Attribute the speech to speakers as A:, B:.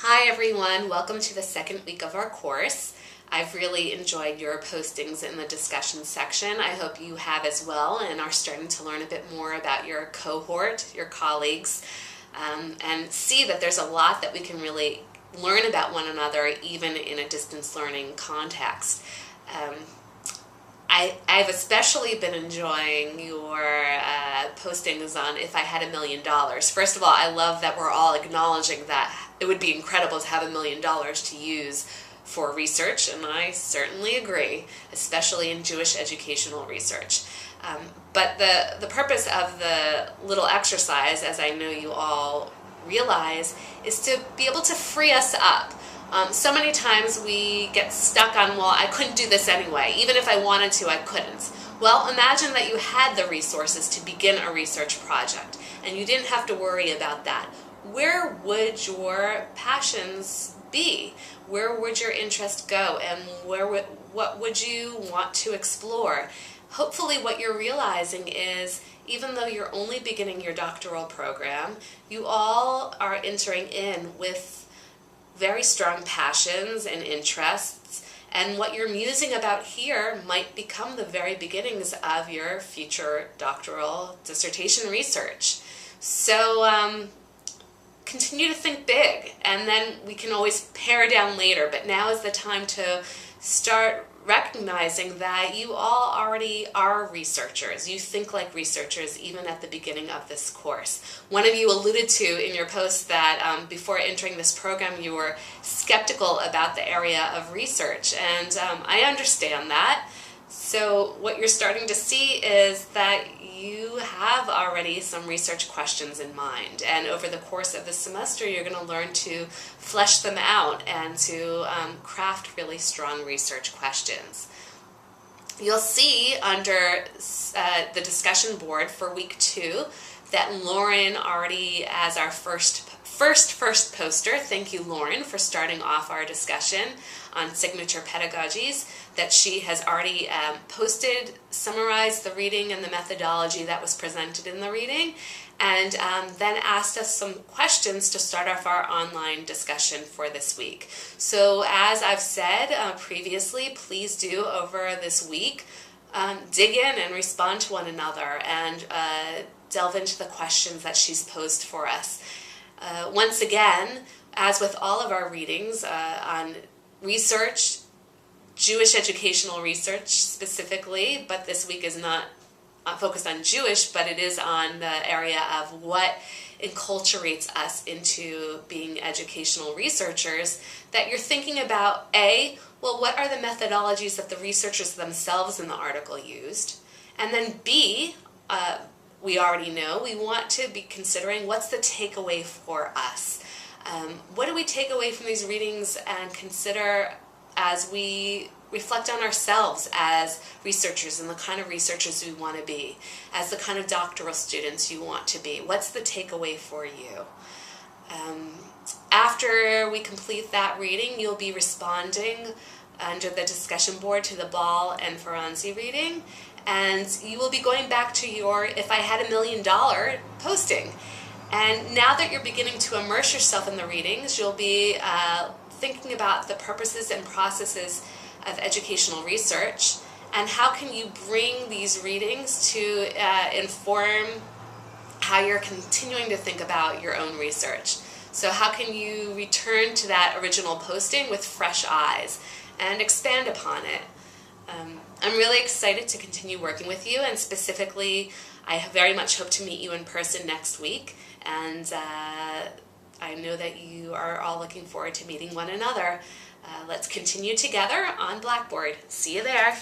A: Hi everyone, welcome to the second week of our course. I've really enjoyed your postings in the discussion section. I hope you have as well and are starting to learn a bit more about your cohort, your colleagues, and see that there's a lot that we can really learn about one another even in a distance learning context. I've especially been enjoying your postings on If I Had $1 Million. First of all, I love that we're all acknowledging that it would be incredible to have $1 million to use for research, and I certainly agree, especially in Jewish educational research. But the purpose of the little exercise, as I know you all realize, is to be able to free us up. So many times we get stuck on, well, I couldn't do this anyway. Even if I wanted to, I couldn't. Well, imagine that you had the resources to begin a research project and you didn't have to worry about that. Where would your passions be? Where would your interest go? And what would you want to explore? Hopefully what you're realizing is, even though you're only beginning your doctoral program, you all are entering in with very strong passions and interests, and what you're musing about here might become the very beginnings of your future doctoral dissertation research. So continue to think big, and then we can always pare down later, but now is the time to start recognizing that you all already are researchers. You think like researchers even at the beginning of this course. One of you alluded to in your post that before entering this program you were skeptical about the area of research, and I understand that. So what you're starting to see is that you have already some research questions in mind, and over the course of the semester you're going to learn to flesh them out and to craft really strong research questions. You'll see under the discussion board for week 2 that Lauren already, as our first poster, thank you Lauren for starting off our discussion on signature pedagogies, that she has already posted, summarized the reading and the methodology that was presented in the reading, and then asked us some questions to start off our online discussion for this week. So as I've said previously, please do over this week dig in and respond to one another and delve into the questions that she's posed for us. Once again, as with all of our readings on research, Jewish educational research specifically, but this week is not focused on Jewish, but it is on the area of what enculturates us into being educational researchers, that you're thinking about, A, well, what are the methodologies that the researchers themselves in the article used? And then B, we already know, we want to be considering what's the takeaway for us. What do we take away from these readings and consider as we reflect on ourselves as researchers and the kind of researchers we want to be, as the kind of doctoral students you want to be? What's the takeaway for you? After we complete that reading, you'll be responding under the discussion board to the Ball and Ferenczi reading, and you will be going back to your If I Had $1 Million posting. And now that you're beginning to immerse yourself in the readings, you'll be thinking about the purposes and processes of educational research, and how can you bring these readings to inform how you're continuing to think about your own research. So how can you return to that original posting with fresh eyes and expand upon it? I'm really excited to continue working with you, and specifically I very much hope to meet you in person next week, and I know that you are all looking forward to meeting one another. Let's continue together on Blackboard. See you there.